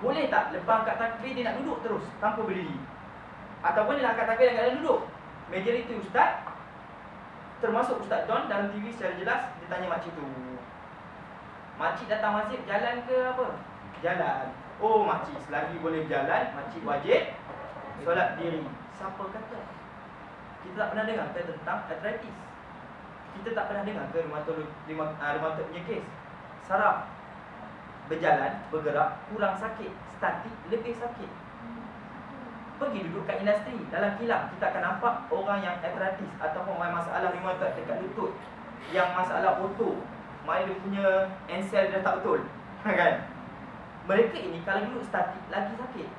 boleh tak lepas angkat takbir dia nak duduk terus tanpa berdiri? Ataupun dia nak angkat takbir dan keadaan duduk? Majoriti ustaz, termasuk Ustaz Don dalam TV secara jelas, dia tanya makcik tu, makcik datang masjid jalan ke apa? Jalan. Oh makcik, selagi boleh jalan, makcik wajib solat diri. Siapa kata? Kita tak pernah dengar tentang arthritis. Kita tak pernah dengar ke rheumatik punya kes. Saraf berjalan, bergerak, kurang sakit. Statik, lebih sakit. Pergi duduk kat industri, dalam kilang kita akan nampak orang yang arthritis ataupun masalah rheumatik dekat lutut, yang masalah otot, mana dia punya ensel dia tak betul. Kan? Mereka ini kalau duduk statik lagi sakit.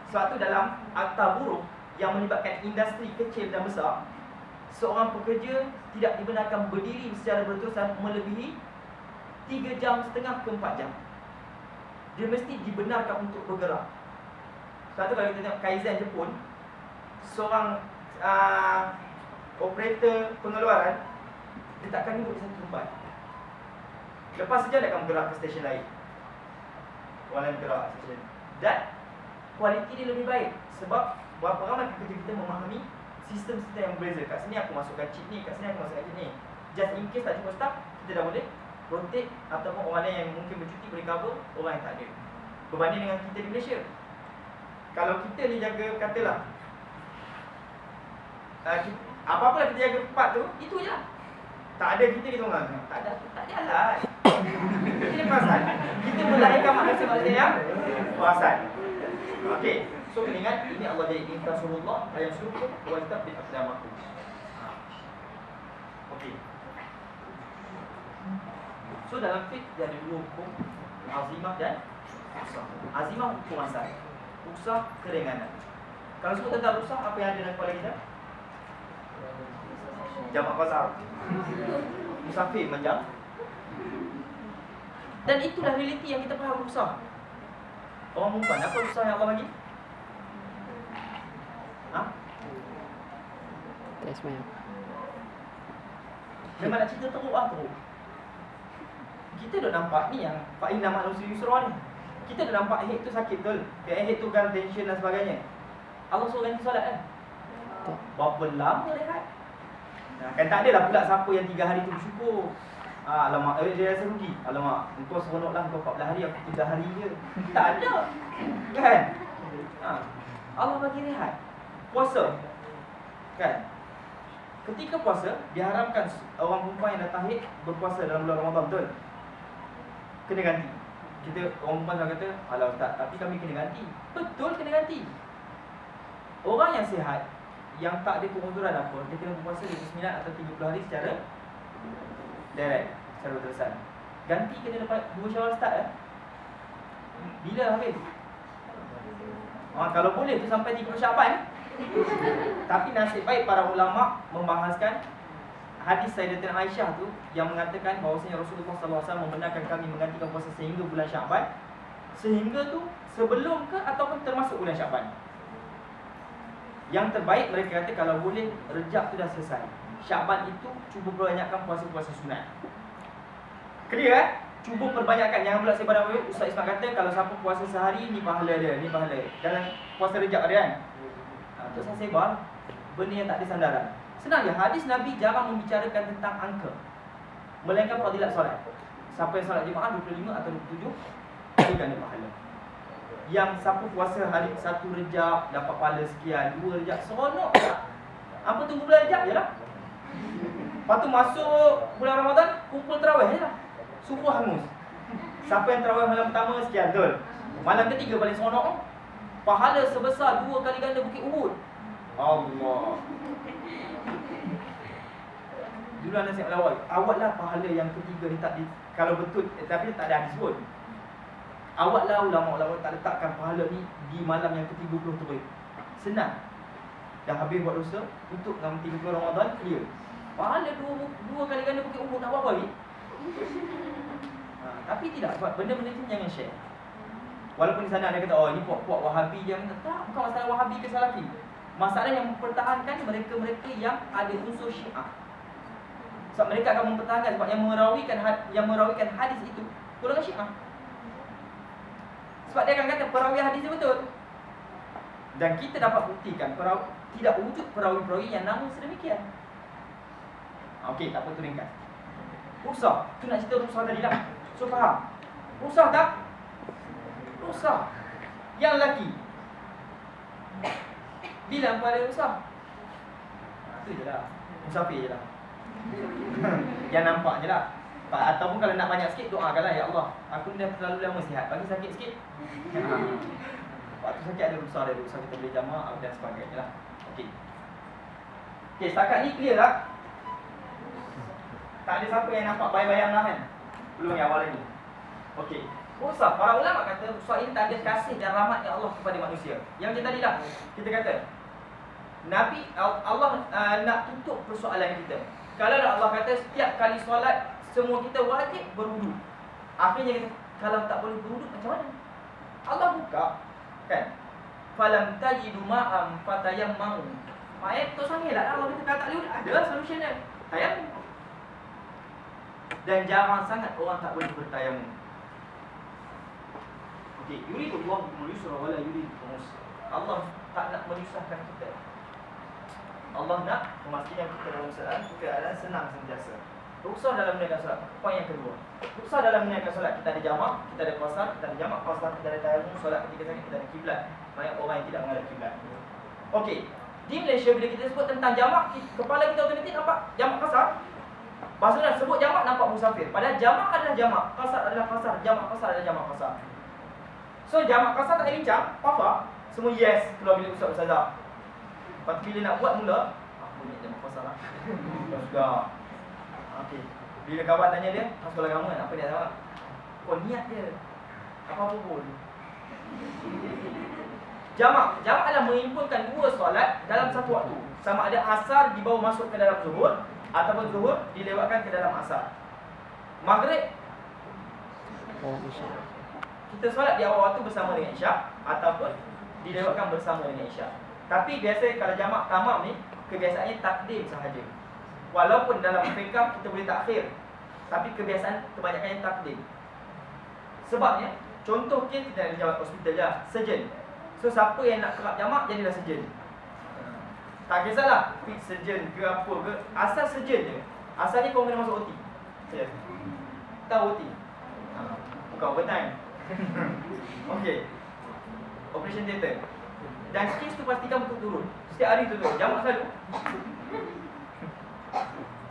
Sebab tu dalam akta buruh yang melibatkan industri kecil dan besar, seorang pekerja tidak dibenarkan berdiri secara berterusan melebihi 3.5 jam ke 4 jam. Dia mesti dibenarkan untuk bergerak. Sebab tu kalau kita tengok Kaizen Jepun, seorang operator pengeluaran, dia takkan duduk di satu tempat. Lepas sejam dia akan bergerak ke stesen lain. Orang lain bergerak stesen. Dan kualiti dia lebih baik. Sebab berapa ramai pekerja kita memahami sistem-sistem yang berbeza. Kat sini aku masukkan chip ni, kat sini aku masukkan chip ni. Just in case tak cukup staff, kita dah boleh rotate ataupun orang lain yang mungkin bercuti boleh cover orang yang tak ada. Berbanding dengan kita di Malaysia, kalau kita ni jaga, katalah apa-apa lah kita jaga 4 tu, itu je lah. Tak ada kita orang. Tak jalan. Ini perasan. Kita melahirkan manusia-manusia yang perasan. Okey. So kena ingat, ini Allah jadi in Rasulullah ayat syukur wajib bil aqdamakum. Okey. So dalam fiqh dia ada dua hukum, azimah dan ruksah. Azimah hukum asal, ruksah keringanan. Kalau sebut tentang ruksah, apa yang ada dalam kepala kita? Jamak pasar, musafir menjam. Dan itulah realiti yang kita faham ruksah. Orang perempuan, apa ruksah yang Allah bagi? Yes, ma'am. Memang nak cerita teruk lah teruk. Kita dah nampak ni yang fa'inna ma'al usri yusra ni. Kita dah nampak head tu sakit betul. Head tu kan tension dan sebagainya. Allah suruh ganti solat kan? Berapa lama rehat? Kan tak adalah pula siapa yang 3 hari tu bersyukur. Alamak, dia rasa rugi. Alamak, engkau seronok lah, engkau 14 hari, aku 3 hari je. Tak ada. Kan? Allah bagi rehat. Puasa. Kan? Ketika puasa, diharamkan orang perempuan yang datang haid berpuasa dalam bulan Ramadan, betul? Kena ganti. Kita, orang perempuan dah kata, alah ustaz, tapi kami kena ganti. Betul, kena ganti. Orang yang sihat, yang tak ada penguzuran apa, dia kena berpuasa 29 atau 30 hari secara direct, secara berterusan. Ganti kena lepas 2 Syawal start bila habis? Kalau boleh tu sampai 30 Syaban. Tapi nasib baik para ulama membahaskan hadis Sayyidatina Aisyah tu yang mengatakan bahawasanya Rasulullah SAW membenarkan kami menggantikan puasa sehingga bulan Syaban. Sehingga tu sebelum ke ataupun termasuk bulan Syaban. Yang terbaik mereka kata kalau boleh Rejab tu dah selesai. Syaban itu cuba perbanyakkan puasa-puasa sunat. Clear Cuba perbanyakkan. Jangan pula saya pada Ustaz Ismail kata kalau siapa puasa sehari ni pahala dia, ni pahala. Dalam puasa Rejab ada kan? Untuk saya sebar benda yang tak ada sandaran. Senang je, hadis Nabi jarang membicarakan tentang angka, melainkan fadilat solat. Siapa yang solat jemaah 25 atau 27 dia ganda pahala. Yang siapa puasa hari 1 Rejab dapat pahala sekian, 2 Rejab seronok tak? Apa tunggu bulan Rejab je lah. Lepas tu masuk bulan Ramadan, kumpul tarawih je lah. Subuh hangus. Siapa yang tarawih malam pertama sekian, betul? Malam ketiga paling seronok. Pahala sebesar 2 kali ganda Bukit Uhud. Allah. Dulu anda siap lawal. Awaklah pahala yang ketiga ni tak di, kalau betul tapi tak ada hadis pun. Awaklah ulama-ulama tak letakkan pahala ni di malam yang ke-30 terbaik. Senang. Dah habis buat dosa untuk 30 Ramadan clear. Pahala 2 kali ganda Bukit Uhud nak buat apa lagi? Tapi tidak, sebab benda-benda ni jangan share. Walaupun di sana ada kata, oh ini puak-puak Wahabi yang tak, bukan masalah Wahabi ke Salafi. Masalah yang mempertahankan mereka-mereka yang ada unsur Syiah. Sebab mereka akan mempertahankan, sebab yang merawikan hadis itu golongan Syiah. Sebab dia akan kata perawi hadis dia betul. Dan kita dapat buktikan tidak wujud perawi-perawi yang namun sedemikian. Okey, tak apa, tu ringkas. Ruksah, tu nak cerita ruksah tadi lah. So faham? Ruksah tak? Ruksah. Yang lelaki bila pada ruksah? Tu je lah. Musafir je lah. Yang nampak je lah. Ataupun kalau nak banyak sikit, doakanlah, ya Allah, aku dah terlalu lama sihat, bagi sakit sikit. Waktu sakit ada ruksah kita boleh jamak dan sebagainya lah. Okey. Okey, setakat ni clear lah. Tak ada siapa yang nampak bayang-bayang lah kan? Belum yang awal lagi. Okey. Ruksah, para ulama kata ruksah ini tanda kasih dan rahmatnya Allah kepada manusia. Yang macam tadi lah, kita kata Nabi Allah nak tutup persoalan kita. Kalau Allah kata setiap kali solat semua kita wajib berwuduk, akhirnya kita kalau tak boleh berwuduk macam mana? Allah buka kan, falam tajidu ma'am fatayammamu. Ayat tu sangat lah. Allah kata kalau tak boleh ada solution dia, tayamum. Dan jarang sangat orang tak boleh bertayamum. Okey, yuridullahu bikumul yusra wala yuridu bikumul usra. Allah tak nak menyusahkan kita. Allah nak memastikan kita dalam keadaan senang sentiasa. Ruksah dalam menunaikan solat. Poin yang kedua, ruksah dalam menunaikan solat. Kita ada jamak, kita ada qasar, kita ada jamak, qasar, kita ada tayamum, solat ketika sakit, kita ada kiblat. Banyak orang yang tidak menghadap kiblat. Okey, di Malaysia bila kita sebut tentang jamak, kepala kita otomatik nampak jamak qasar. Maksudnya sebut jamak nampak musafir. Padahal jamak adalah jamak, qasar adalah qasar, jamak qasar adalah jamak qasar. So jamak qasar tak ada bincang, apa? Semua yes keluar bilik ustazah. Lepas tu bila nak buat mula, aku ni jamak qasar lah. Juga. Okey. Bila kawan tanya dia, sekolah agama kan? Apa dia jawab? Kau niat dia. Apa-apa pun. Jamak adalah menghimpunkan dua solat dalam satu waktu. Sama ada asar dibawa masuk ke dalam zuhur ataupun zuhur dilewatkan ke dalam asar. Maghrib kita solat di awal waktu bersama dengan isyak ataupun dilewatkan bersama dengan isyak. Tapi biasa kalau jamak tamam ni kebiasaannya takdim sahaja. Walaupun dalam fiqh kita boleh takhir, tapi kebiasaan kebanyakannya takdim. Sebabnya, contoh kes kita ada jawab hospital je, surgeon. So siapa yang nak kerap jamak jadilah surgeon. Tak kisahlah fit surgeon ke apa ke, asal surgeon je. Asalnya kau kena masuk OT. Yes. Tahu OT? Bukan overtime. Okey. Operation theater. Dan kes tu pastikan betul turun. Setiap hari tu jamak selalu.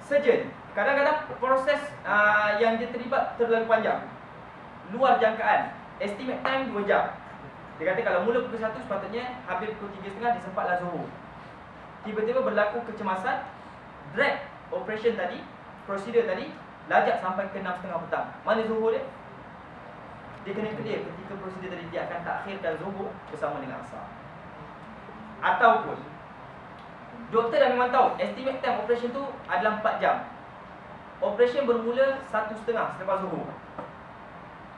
Surgeon, kadang-kadang proses yang dia terlibat terlalu panjang, luar jangkaan. Estimate time 2 jam. Dia kata kalau mula pukul 1 sepatutnya habis pukul 3.30 disempatlah zuhur. Tiba-tiba berlaku kecemasan, drag operation tadi, prosedur tadi lajak sampai ke 6.30 petang. Mana zuhur dia? Dia kena clear ketika prosedur tadi, dia akan takhirkan zuhur bersama dengan asar. Ataupun doktor dah memang tahu estimate time operation tu adalah 4 jam. Operation bermula 1.30 selepas zuhur.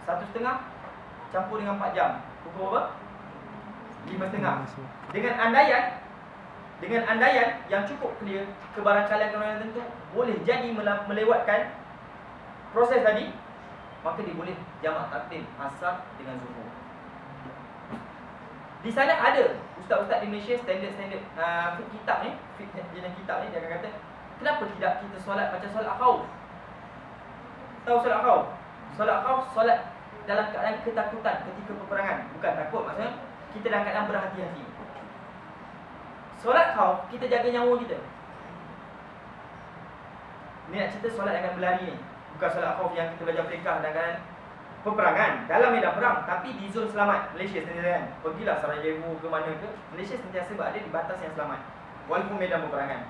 1.30 campur dengan 4 jam. Pukul berapa? 5.30. Dengan andaian yang cukup clear, kebarangkalian yang tentu boleh jadi melewatkan proses tadi, maka dia boleh jamak takdim asar dengan zuhur. Di sana ada ustaz-ustaz di Malaysia standard kitab ni, jenis kitab ni dia akan kata, kenapa tidak kita solat macam solat khauf? Tahu solat khauf? Solat khauf solat dalam keadaan ketakutan ketika peperangan. Bukan takut, maksudnya kita dalam keadaan berhati-hati. Solat khauf kita jaga nyawa kita. Ni nak cerita solat yang akan berlari ni. Bukan solat khauf yang kita belajar fiqh dalam keadaan peperangan, dalam medan perang, tapi di zon selamat. Malaysia sentiasa kan, pergilah Sarajevo ke mana ke, Malaysia sentiasa berada di batas yang selamat walaupun medan peperangan.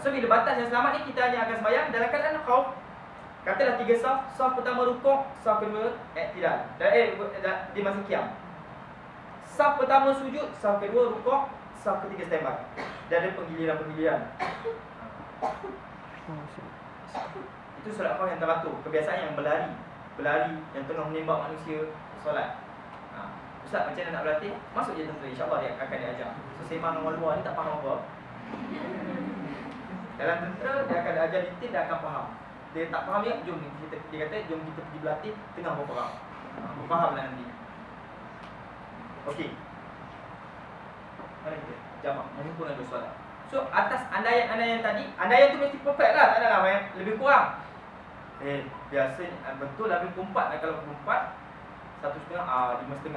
So bila batas yang selamat ni, kita hanya akan sembahyang dalam keadaan khauf. Katalah 3 saf, saf pertama rukuk, saf kedua i'tidal, di masa qiyam. Saf pertama sujud, saf kedua rukuk, saf ketiga standby. Dan ada penggiliran-penggiliran. Itu solat khauf yang teratur, kebiasaan yang berlari yang tengah menembak manusia solat. Ustaz macam mana nak berlatih? Masuk je tentera, insya-Allah dia akan diajar. So sembang orang luar ni tak faham apa. Dalam tentera dia akan diajar detail, dia akan faham. Dia tak faham dia kata jom kita pergi berlatih tengah berperang. Fahamlah nanti. Okey. Mari kita jamak menghimpunkan dua soalan. So atas andaian tadi, andaian tu mesti perfect lah, tak adalah banyak lebih kurang. Biasanya betul lah 24 lah. Kalau 24 1.5 5.5.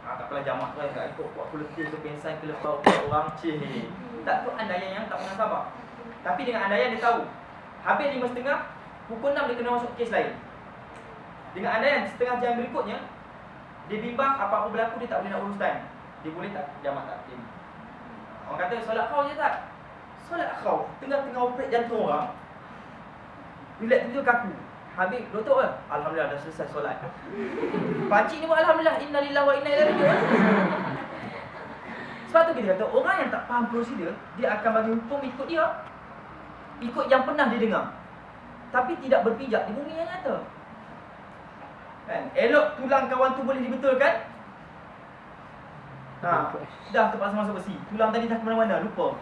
Tak apalah jamak tu kan, ikut buat kulitis ke pensan ke lepau orang cih. Tak tu andaian yang tak pernah sabar. Tapi dengan andaian dia tahu habis 5.5, pukul 6 dia kena masuk kes lain. Dengan andaian setengah jam berikutnya dia bimbang apa-apa berlaku, dia tak boleh nak urus time. Dia boleh tak jamak tak? Orang kata solat kau je tak? Solat kau tengah-tengah operate jantung orang, relax tu kaku. Habis doktor kan, alhamdulillah dah selesai solat. Pakcik ni buat alhamdulillah, innalillahi wa inna ilaihi raji'un. Sebab tu kita kata orang yang tak faham prosedur, dia akan bagi hukum ikut dia, ikut yang pernah dia dengar, tapi tidak berpijak di bumi yang nyata. Kan? Elok tulang kawan tu boleh dibetulkan. Dah terpaksa masuk besi. Tulang tadi dah ke mana-mana, lupa.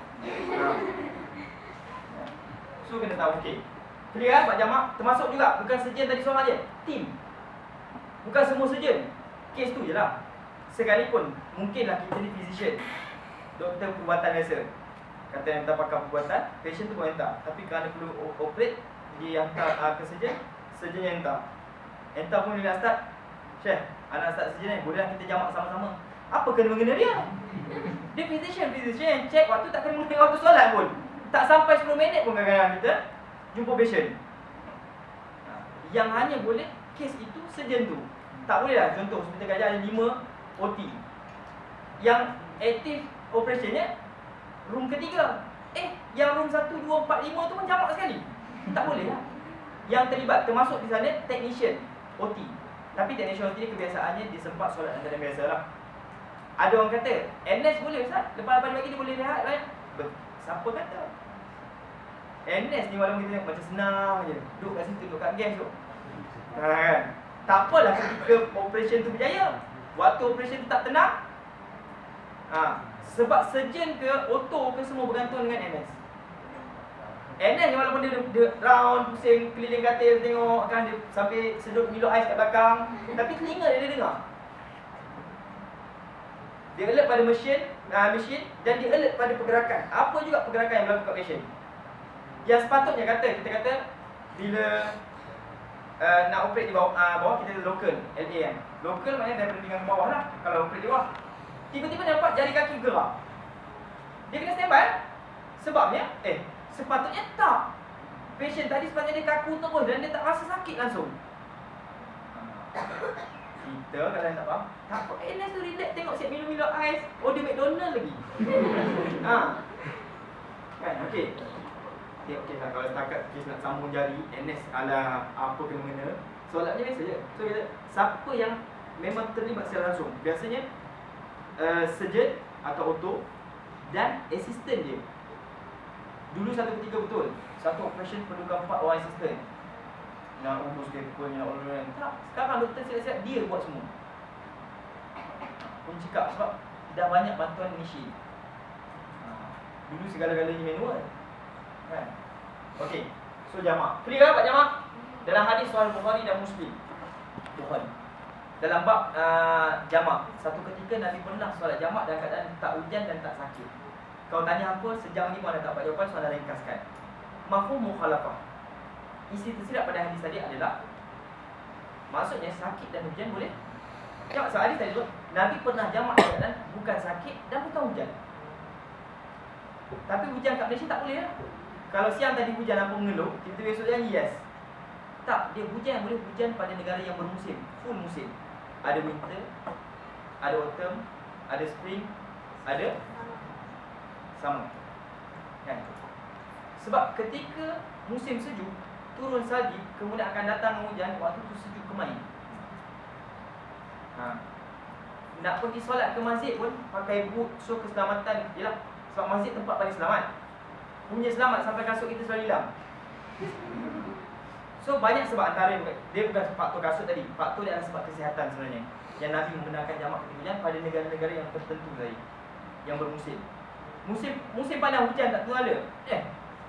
So kena tahu, okey. Clear kan Pak Jamak? Termasuk juga, bukan surgeon tadi seorang je, tim. Bukan semua surgeon. Kes tu je lah. Sekalipun, mungkinlah kita ni physician, doktor perubatan biasa, kata yang hantar pakar perubatan, patient tu pun hantar. Tapi kerana perlu operate, dia hantar ke surgeon, surgeon yang hantar. Hantar pun dia nak start, Syekh, anak start surgeon ni, bolehlah kita jamak sama-sama. Apa kena-mengena dia? Dia physician yang check waktu tak kena mengena waktu solat pun. Tak sampai 10 minit pun kadang-kadang kita jumpa patient. Yang hanya boleh kes itu surgeon tu. Tak boleh lah, contoh hospital Gajah ada 5 OT. Yang aktif operationnya room ketiga. Yang room 1, 2, 4, 5 tu pun jamak sekali. Tak boleh lah. Yang terlibat termasuk di sana technician OT. Tapi technician OT ni kebiasaannya dia sempat solat antara biasa lah. Ada orang kata, NS boleh Ustaz, lepas-lepas pagi dia boleh rehat kan? Siapa kata? NS ni walaupun kita tengok macam senang je, duduk kat situ, duduk kat gas tu, kan? Tak apalah ketika operation tu berjaya. Waktu operation tu tak tenang, sebab surgeon ke, auto ke, semua bergantung dengan NS. NS ni walaupun dia round, pusing, keliling katil, tengok kan, dia sambil sedut Milo ais kat belakang, tapi telinga dia dengar. Dia alert pada mesin dan dia alert pada pergerakan. Apa juga pergerakan yang berlaku kat patient. Yang sepatutnya kita kata bila nak operate di bawah kita local, LA kan. Local maknanya daripada pinggang ke bawah lah. Kalau operate di bawah, tiba-tiba nampak jari kaki gerak, dia kena standby. Sebabnya sepatutnya tak. Patient tadi sepatutnya dia kaku terus dan dia tak rasa sakit langsung. Kita kalau tak faham, tak apa, NS tu relax tengok siap Milo ais, order McDonald lagi. Kan, okey. Okey lah, kalau setakat kes nak sambung jari, NS ala apa kena-mengena, solatnya biasa je. So kita, siapa yang memang terlibat secara langsung, biasanya surgeon atau auto dan assistant dia. Dulu satu ketika betul, satu operation perlukan 4 orang assistant. Nak urus paper, nak urus tak. Sekarang doktor siap-siap dia buat semua. Pun cakap sebab dah banyak bantuan mesin. Dulu segala-galanya manual. Kan? Okey. So jamak. Clear tak Pak Jamak? Dalam hadis Sahih Bukhari dan Muslim. Bukhari. Dalam bab jamak, satu ketika Nabi pernah solat jamak dalam keadaan tak hujan dan tak sakit. Kau tanya apa, sejam ni pun ada tak dapat jawapan, soalan ringkaskan. Mafhum mukhalafah. Isi tersirat pada hadis tadi adalah, maksudnya sakit dan hujan boleh jamak. So hadis tadi tu, Nabi pernah jamak keadaan bukan sakit dan bukan hujan. Tapi hujan kat Malaysia tak boleh lah. Kalau siang tadi hujan apa mengeluh, kita besok janji yes. Tak, dia hujan yang boleh hujan pada negara yang bermusim, full musim. Ada winter, ada autumn, ada spring, ada summer. Kan? Sebab ketika musim sejuk, turun salji, kemudian akan datang hujan, waktu tu sejuk kemain. Nak pergi solat ke masjid pun pakai boot, so keselamatan. Yelah, sebab masjid tempat paling selamat. Punya selamat sampai kasut kita selalu hilang. So banyak sebab, antara dia bukan faktor kasut tadi, faktor dia adalah sebab kesihatan sebenarnya. Yang Nabi membenarkan jamak ketika hujan pada negara-negara yang tertentu tadi, yang bermusim. Musim panas hujan tak turun ada.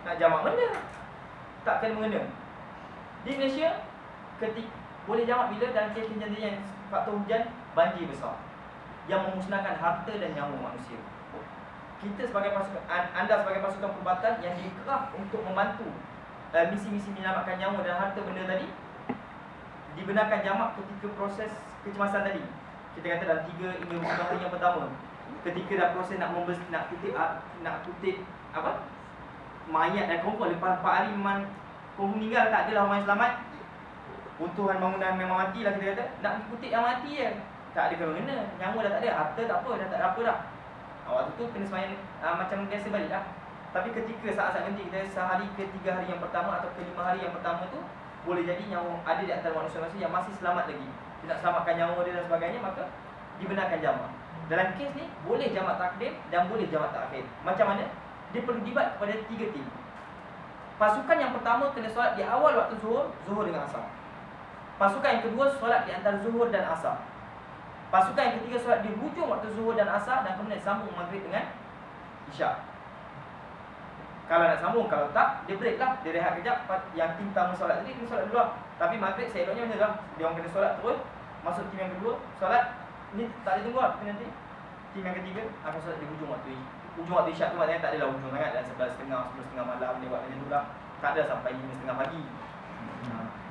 Nak jamak mana? Tak kena mengena. Di Malaysia boleh jamak bila dalam kes yang faktor hujan banjir besar. yang memusnahkan harta dan nyawa manusia. Kita sebagai pasukan, anda sebagai pasukan perubatan yang dikerah untuk membantu misi-misi menyelamatkan nyawa dan harta benda tadi, dibenarkan jamak ketika proses kecemasan tadi. Kita kata dalam 3 hingga 5 hari yang pertama, ketika dah proses nak kutip apa, mayat dan kompon. Lepas 4 hari memang kompon meninggal, tak adalah orang yang selamat. Runtuhan bangunan memang mati lah kita kata. Nak kutip yang mati je, tak ada kena-kena. Nyawa dah tak ada, harta tak apa, dah tak ada apa dah. Waktu tu kena semayang macam biasa balik lah. Tapi ketika saat-saat nanti kita sehari ke 3 hari yang pertama atau ke 5 hari yang pertama tu, boleh jadi nyawa ada di antara manusia-manusia yang masih selamat lagi. Dia nak selamatkan nyawa dia dan sebagainya, maka dibenarkan jamak. Dalam kes ni boleh jamak takdim dan boleh jamak takhir. Macam mana? Dia perlu dibat kepada 3 tim. Pasukan yang pertama kena solat di awal waktu zuhur dengan asar. Pasukan yang kedua solat di antara zuhur dan asar. Pasukan yang ketiga solat di hujung waktu zuhur dan asar, dan kemudian sambung maghrib dengan isyak. Kalau nak sambung, kalau tak, dia break lah. Dia rehat kejap. Yang tim pertama solat tadi, kena solat dulu lah. Tapi maghrib seeloknya macam tu lah. Dia orang kena solat terus, masuk tim yang kedua, solat. Ni tak ada tunggu lah. Tapi nanti tim yang ketiga akan solat di hujung waktu isyak tu. Maknanya tak adalah hujung sangat. Dan 11.30, 10.30 malam dia buat macam tu lah. Tak ada sampai 5.30 pagi.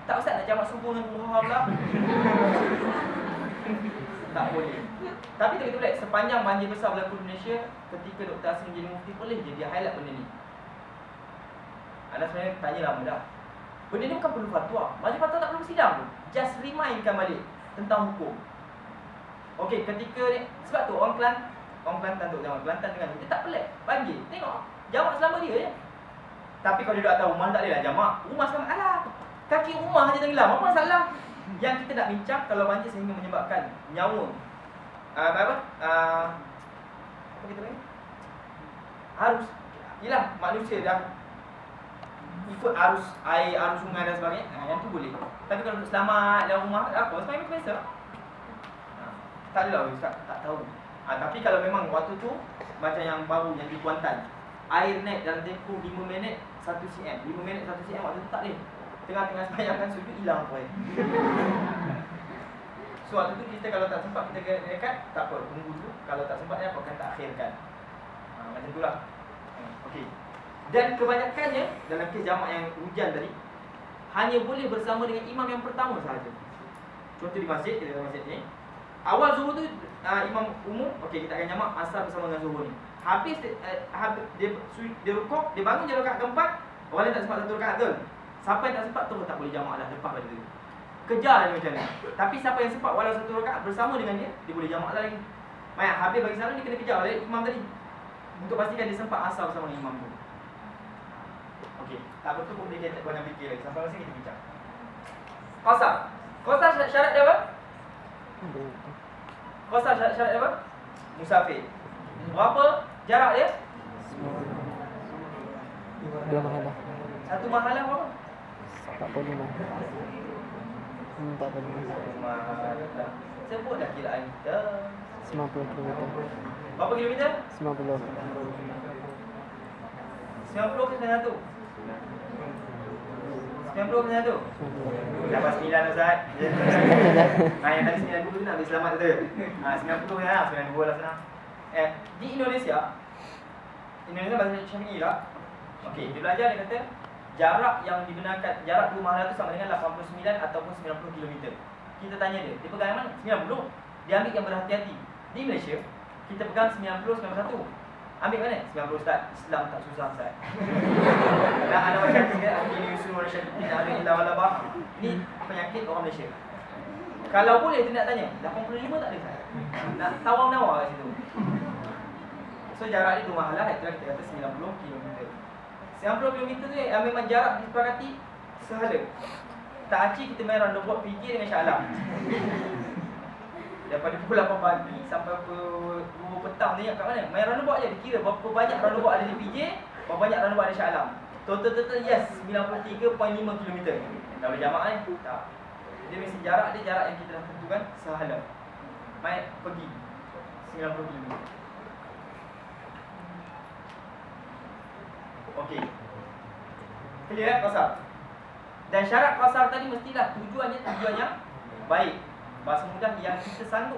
Tak usah nak jamak subuh dengan duha pula. Tak boleh. Tapi kita boleh, sepanjang banjir besar berlaku di Malaysia, ketika Dr. Hasim jadi mufti, boleh je dia highlight benda ni. Anda sebenarnya tanya lama dah. Benda ni bukan perlu fatwa. Majlis fatwa tak perlu bersidang pun. Just remindkan balik tentang hukum. Okey, ketika ni, sebab tu orang Kelantan tu, zaman Kelantan dengan dia tak pelik. Banjir, tengok jamak selama dia je. Tapi kalau dia tak tahu, rumah tak boleh lah jamak. Rumah sekarang, alah, kaki rumah je tenggelam, apa masalah? Yang kita nak bincang, kalau banjir sehingga menyebabkan nyawa apa kita panggil, harus, yelah, manusia dah ikut arus air, arus sungai dan sebagainya, yang tu boleh. Tapi kalau untuk selamat dalam rumah, apa, sebenarnya macam biasa. Tak adalah, Ustaz, tak tahu. Tapi kalau memang waktu tu, macam yang baru, yang di Kuantan, air naik dalam tempoh 5 minit 1 cm. 5 minit 1 cm, waktu tu tak boleh. Tengah-tengah sembahyangkan sujud, hilang pun. So waktu tu kita kalau tak sempat kita rekat, tak apa, tunggu dulu. Kalau tak sempat, aku akan takhirkan. Macam tu lah. Okey. Dan kebanyakannya dalam kes jamak yang hujan tadi, hanya boleh bersama dengan imam yang pertama sahaja. Contoh di masjid, kita masjid ni, awal zuhur tu imam umum, okey, kita akan jamak asar bersama dengan zuhur ni. Habis dia rukuk, dia bangun, dia rakaat keempat, orang lain tak sempat satu rakaat betul. Siapa yang tak sempat terus tak boleh jamak dah, lepas pada tu. Kejar dia macam ni. Tapi siapa yang sempat walau satu rakaat bersama dengan dia, dia boleh jamak lagi. Maksudnya habis bagi salam, dia kena kejar oleh imam tadi, untuk pastikan dia sempat asar bersama dengan imam tu. Okey, tak betul pun dia tak banyak fikir lagi. Sampai masa kita bincang qasar. Qasar syarat dia apa? Qasar syarat dia apa? Musafir. Berapa jarak dia? 2 mahalah. Satu mahalah berapa? 45. 45. Sebutlah kiraan kita. 90 km. Berapa kilometer? 90. 90 ke 91? 90 ke 91? Dapat 9 Ustaz. Yang tadi 90 tu nak ambil selamat tu. 90 lah, 92 lah senang. Di Indonesia bahasa Syafi'i lah. Okey, dia belajar, dia kata jarak yang dibenarkan, jarak 2 mahalah tu sama dengan 89 ataupun 90 km. Kita tanya dia pegang yang mana? 90. Dia ambil yang berhati-hati. Di Malaysia, kita pegang 90, 91. Ambil mana? 90 Ustaz. Islam tak susah Ustaz. Dan ada macam ni kan, ini usul Malaysia, tidak ada ilah walabah. Ini penyakit orang Malaysia. Kalau boleh dia nak tanya, 85 tak ada Ustaz. Nak tawar-nawar kat situ. So jarak dia 2 mahalah, itulah kita kata 90 km. 90 km tu memang jarak disepakati sehala. Tak acik kita main roundabout PJ dengan Shah Alam. Daripada pukul 8 pagi sampai pukul 2 petang ni kat mana? Main roundabout je, dikira berapa banyak roundabout ada di PJ, berapa banyak roundabout ada Shah Alam. Total yes 93.5 km. Dah boleh jamak ni? Tak. Dia mesti jarak dia, jarak yang kita dah tentukan sehala. Main pergi 90 km. Okey. Clear qasar. Dan syarat qasar tadi mestilah tujuannya baik. Bahasa mudah yang kita sanggup